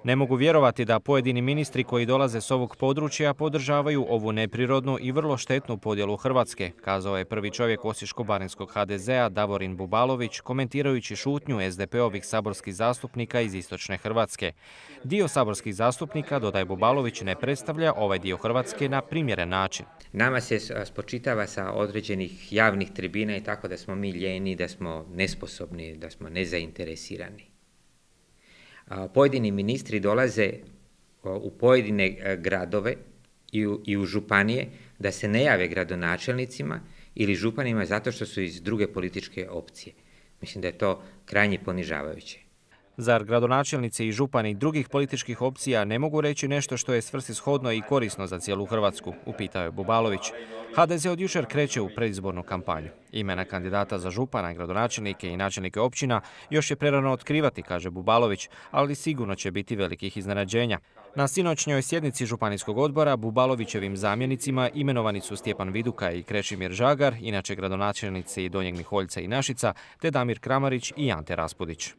Ne mogu vjerovati da pojedini ministri koji dolaze s ovog područja podržavaju ovu neprirodnu i vrlo štetnu podjelu Hrvatske, kazao je prvi čovjek Osječko-baranjskog HDZ-a Davorin Bubalović, komentirajući šutnju SDP-ovih saborskih zastupnika iz istočne Hrvatske. Dio saborskih zastupnika, dodaje Bubalović, ne predstavlja ovaj dio Hrvatske na primjeren način. Nama se spočitava sa određenih javnih tribina i tako da smo mi ljeni, da smo nesposobni, da smo nezainteresirani. Pojedini ministri dolaze u pojedine gradove i u županije da se ne jave gradonačelnicima ili županima zato što su iz druge političke opcije. Mislim da je to krajnje ponižavajuće. Zar gradonačelnici i župani drugih političkih opcija ne mogu reći nešto što je svrsishodno i korisno za cijelu Hrvatsku, upitao je Bubalović. HDZ od jučer kreće u predizbornu kampanju. Imena kandidata za župana, gradonačelnike i načelnike općina još je prerano otkrivati, kaže Bubalović, ali sigurno će biti velikih iznenađenja. Na sinoćnjoj sjednici županijskog odbora Bubalovićevim zamjenicima imenovani su Stjepan Viduka i Krešimir Žagar, inače gradonačelnici Donjeg Miholjca i Našica, te Damir Kramarić i Ante Raspudić.